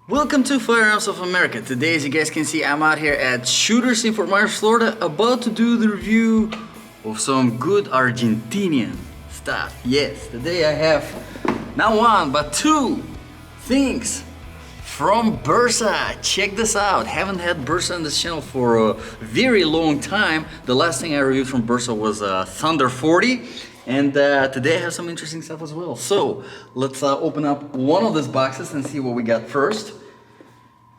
Welcome to Firearms of America. Today, as you guys can see, I'm out here at Shooters in Fort Myers, Florida, about to do the review of some good Argentinian stuff. Yes, today I have not one, but two things from Bersa. Check this out. Haven't had Bersa on this channel for a very long time. The last thing I reviewed from Bersa was Thunder 40. And today I have some interesting stuff as well. So let's open up one of these boxes and see what we got first.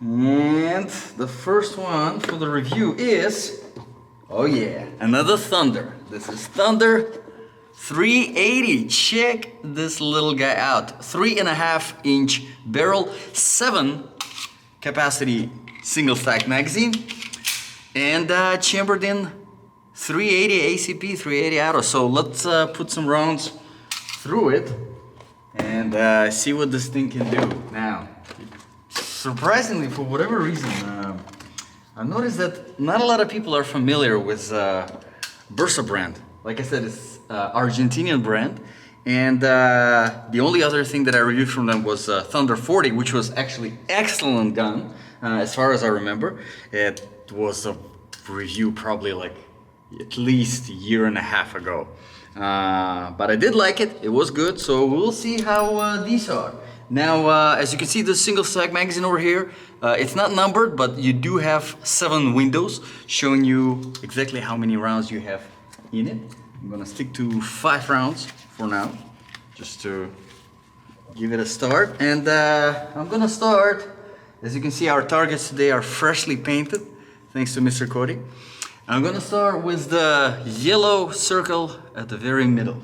And the first one for the review is, oh yeah, another Thunder. This is Thunder 380. Check this little guy out. 3.5-inch barrel, 7 capacity single stack magazine, and chambered in 380 ACP, 380 auto. So let's put some rounds through it and see what this thing can do. Now, surprisingly, for whatever reason, I've noticed that not a lot of people are familiar with Bersa brand. Like I said, it's Argentinian brand. And the only other thing that I reviewed from them was Thunder 40, which was actually excellent gun, as far as I remember. It was a review probably like at least a year and a half ago. But I did like it. It was good. So we'll see how these are. Now, as you can see, the single stack magazine over here, it's not numbered, but you do have 7 windows showing you exactly how many rounds you have in it. I'm gonna stick to 5 rounds for now, just to give it a start. And I'm gonna start, as you can see, our targets today are freshly painted, thanks to Mr. Cody. I'm gonna start with the yellow circle at the very middle,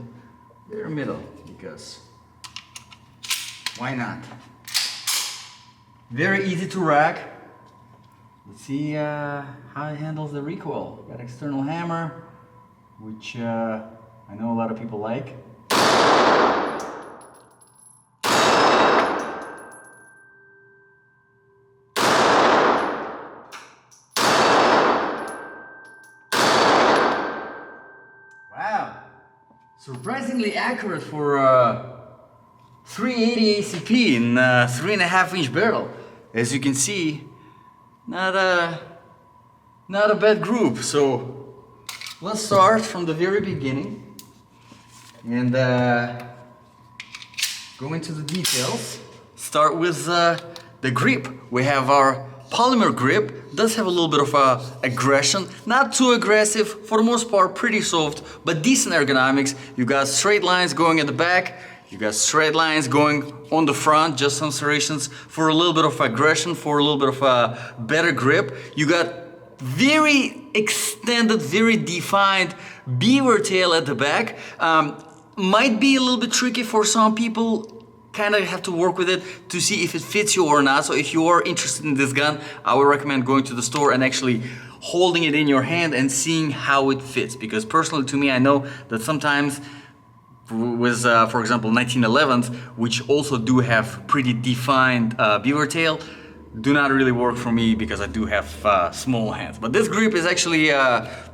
because why not? Very easy to rack. Let's see how it handles the recoil. Got external hammer, which I know a lot of people like. Wow, surprisingly accurate for 380 ACP in 3.5-inch barrel. As you can see, not a bad group. So let's start from the very beginning and go into the details. Start with the grip. We have our Polymer grip. Does have a little bit of aggression, not too aggressive, for the most part pretty soft, but decent ergonomics. You got straight lines going at the back, you got straight lines going on the front, just some serrations for a little bit of aggression, for a little bit of a better grip. You got very extended, very defined beaver tail at the back. Might be a little bit tricky for some people. Kind of have to work with it to see if it fits you or not. So if you are interested in this gun, I would recommend going to the store and actually holding it in your hand and seeing how it fits. Because personally to me, I know that sometimes with, for example, 1911s, which also do have pretty defined beaver tail, do not really work for me because I do have small hands. But this grip is actually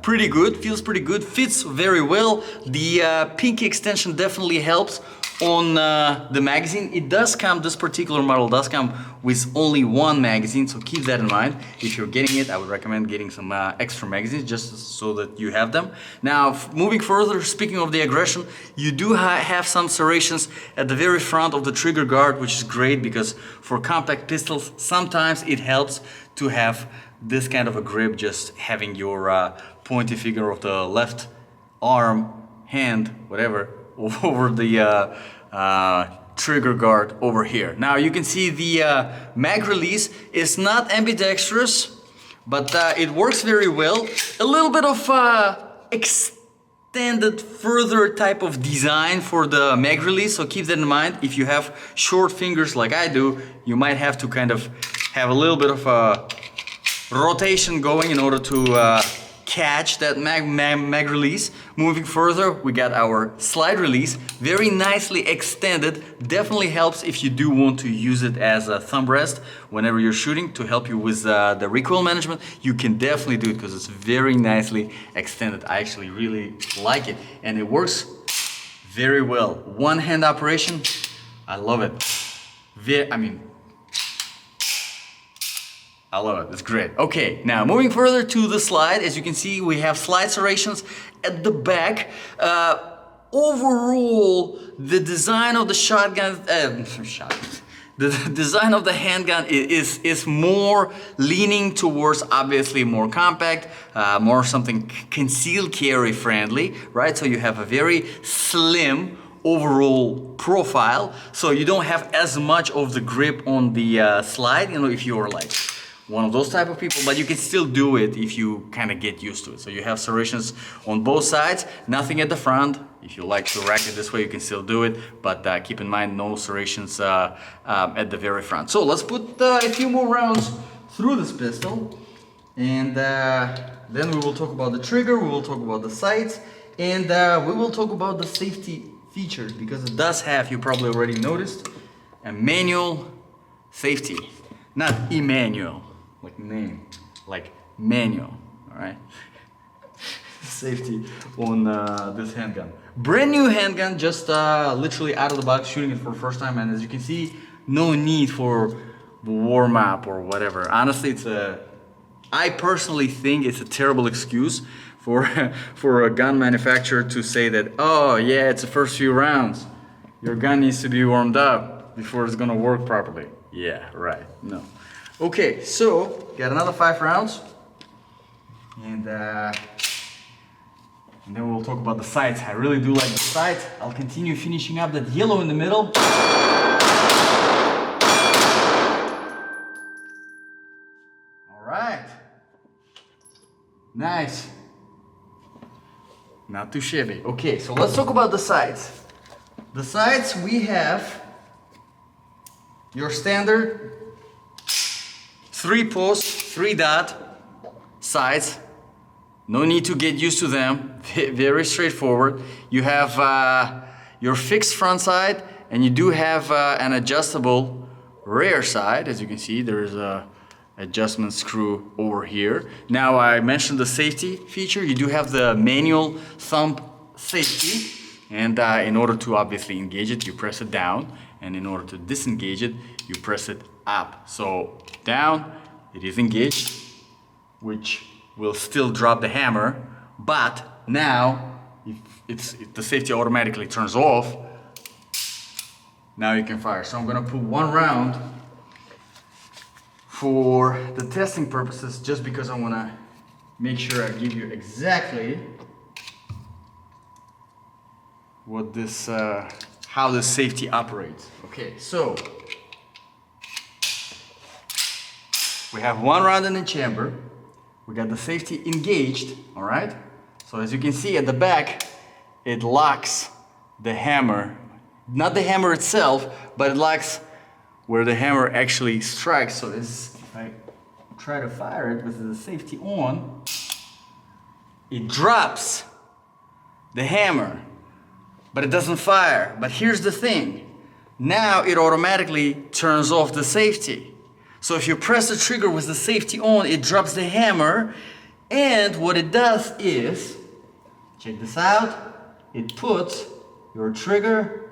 pretty good, feels pretty good, fits very well. The pinky extension definitely helps on the magazine. It does come, this particular model does come with only one magazine, so keep that in mind. If you're getting it, I would recommend getting some extra magazines just so that you have them. Now, moving further, speaking of the aggression, you do have some serrations at the very front of the trigger guard, which is great because for compact pistols, sometimes it helps to have this kind of a grip, just having your pointy finger of the left arm, hand, whatever, over the trigger guard over here. Now you can see the mag release is not ambidextrous, but it works very well. A little bit of extended further type of design for the mag release, so keep that in mind. If you have short fingers like I do, you might have to kind of have a little bit of a rotation going in order to catch that mag release. Moving further, we got our slide release, very nicely extended. Definitely helps if you do want to use it as a thumb rest whenever you're shooting to help you with the recoil management. You can definitely do it because it's very nicely extended. I actually really like it and it works very well. One hand operation, I love it. I love it, it's great. Okay, now moving further to the slide, as you can see, we have slide serrations at the back. Overall, the design of the shotgun, the design of the handgun is more leaning towards obviously more compact, more something concealed carry friendly, right? So you have a very slim overall profile, so you don't have as much of the grip on the slide, you know, if you're like one of those type of people, but you can still do it if you kind of get used to it. So you have serrations on both sides, nothing at the front. If you like to rack it this way, you can still do it, but keep in mind no serrations at the very front. So let's put a few more rounds through this pistol, and then we will talk about the trigger, we will talk about the sights, and we will talk about the safety features, because it does have, you probably already noticed, a manual safety, not Emmanuel. Like name, like manual, all right? Safety on this handgun. Brand new handgun, just literally out of the box, shooting it for the first time, and as you can see, no need for warm up or whatever. Honestly, I personally think it's a terrible excuse for a gun manufacturer to say that, oh yeah, it's the first few rounds. Your gun needs to be warmed up before it's gonna work properly. Yeah, right, no. Okay, so got another 5 rounds, and then we'll talk about the sights. I really do like the sights. I'll continue finishing up that yellow in the middle. All right, nice, not too shabby. Okay, so let's talk about the sights. The sights, we have your standard 3-post, 3-dot sights. No need to get used to them. Very straightforward. You have your fixed front sight, and you do have an adjustable rear side. As you can see, there's a adjustment screw over here. Now, I mentioned the safety feature. You do have the manual thumb safety, and in order to obviously engage it, you press it down, and in order to disengage it, you press it up. So down, it is engaged, which will still drop the hammer, but now if the safety automatically turns off, now you can fire. So I'm gonna put 1 round for the testing purposes, just because I wanna make sure I give you exactly what this, how this safety operates. Okay, so we have 1 round in the chamber. We got the safety engaged, all right? So as you can see at the back, it locks the hammer, not the hammer itself, but it locks where the hammer actually strikes. So this, if I try to fire it with the safety on, it drops the hammer, but it doesn't fire. But here's the thing, now it automatically turns off the safety. So if you press the trigger with the safety on, it drops the hammer, and what it does is, check this out, it puts your trigger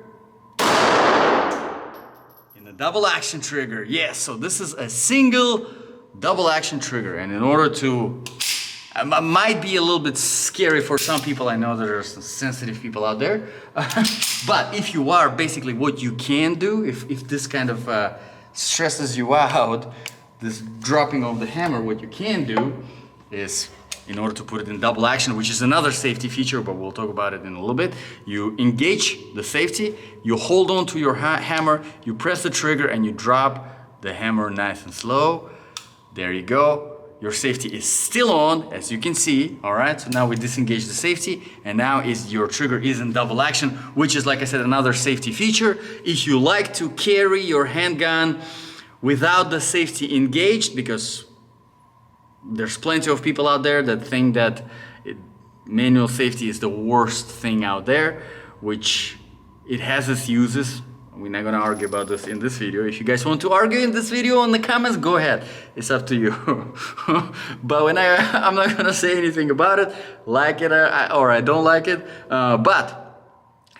in a double action trigger. Yes, so this is a single double action trigger, and in order to, it might be a little bit scary for some people. I know there are some sensitive people out there, but if you are, basically what you can do, if this kind of stresses you out, this dropping of the hammer, what you can do is, in order to put it in double action, which is another safety feature, but we'll talk about it in a little bit, you engage the safety, you hold on to your hammer, you press the trigger, and you drop the hammer nice and slow. There you go. Your safety is still on, as you can see, all right? So now we disengage the safety, and now your trigger is in double action, which is, like I said, another safety feature. If you like to carry your handgun without the safety engaged, because there's plenty of people out there that think that manual safety is the worst thing out there, which it has its uses. We're not gonna argue about this in this video. If you guys want to argue in this video in the comments, go ahead. It's up to you. But when I'm not gonna say anything about it, like it or I don't like it. But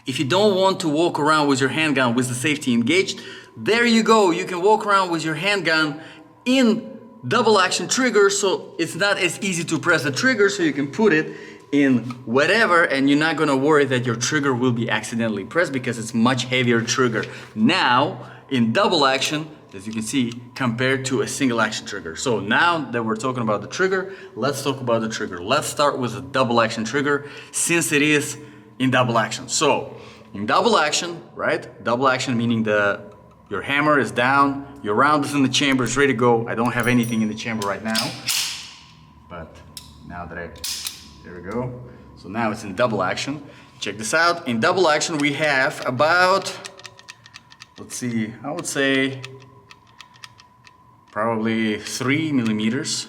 if you don't want to walk around with your handgun with the safety engaged, there you go. You can walk around with your handgun in double action trigger, so it's not as easy to press the trigger, so you can put it in whatever and you're not gonna worry that your trigger will be accidentally pressed because it's much heavier trigger now in double action, as you can see, compared to a single action trigger. So now that we're talking about the trigger, let's talk about the trigger. Let's start with a double action trigger since it is in double action. So in double action, right? Double action meaning your hammer is down, your round is in the chamber, it's ready to go. I don't have anything in the chamber right now, but now that there we go. So now it's in double action. Check this out. In double action we have about, let's see, I would say probably 3 millimeters,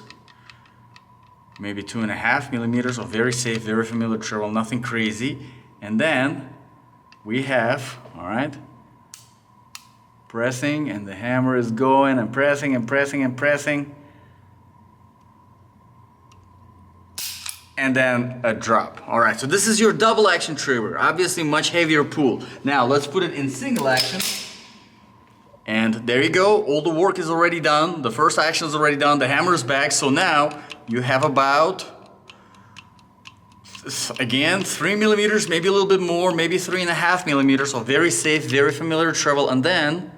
maybe 2.5 millimeters of very safe, very familiar travel, nothing crazy. And then we have, all right, pressing, and the hammer is going and pressing and pressing and pressing. And then a drop. All right, so this is your double action trigger. Obviously much heavier pull. Now let's put it in single action. And there you go, all the work is already done. The first action is already done, the hammer is back. So now you have about, again, 3 millimeters, maybe a little bit more, maybe 3.5 millimeters of very safe, very familiar travel. And then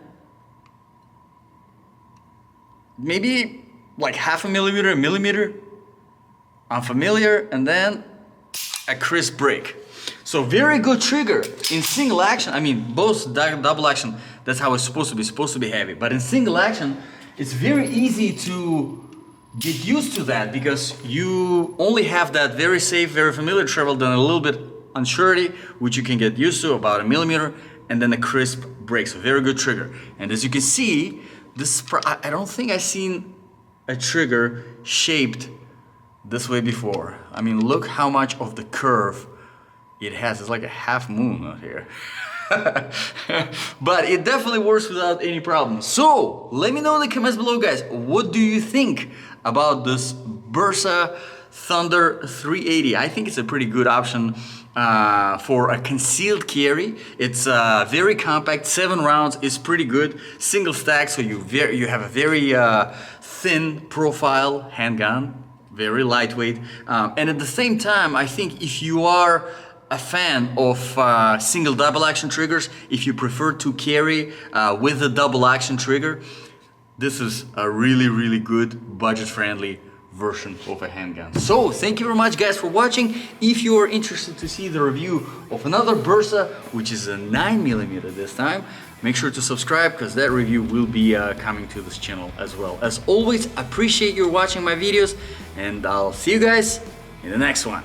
maybe like 0.5 millimeter, a millimeter, unfamiliar, and then a crisp break. So very good trigger in single action. I mean, both double action, that's how it's supposed to be heavy. But in single action, it's very easy to get used to that because you only have that very safe, very familiar travel, then a little bit unsurety, which you can get used to, about 1 millimeter, and then a crisp break. So very good trigger. And as you can see, this I don't think I've seen a trigger shaped this way before. I mean, look how much of the curve it has. It's like a half moon out here. But it definitely works without any problem. So let me know in the comments below, guys, what do you think about this Bersa Thunder 380? I think it's a pretty good option for a concealed carry. It's very compact, 7 rounds is pretty good, single stack, so you have a very thin profile handgun, very lightweight, and at the same time, I think if you are a fan of single double action triggers, if you prefer to carry with a double action trigger, this is a really good budget friendly version of a handgun. So thank you very much, guys, for watching. If you are interested to see the review of another Bersa, which is a 9mm this time, make sure to subscribe because that review will be coming to this channel as well. As always, appreciate you watching my videos, and I'll see you guys in the next one.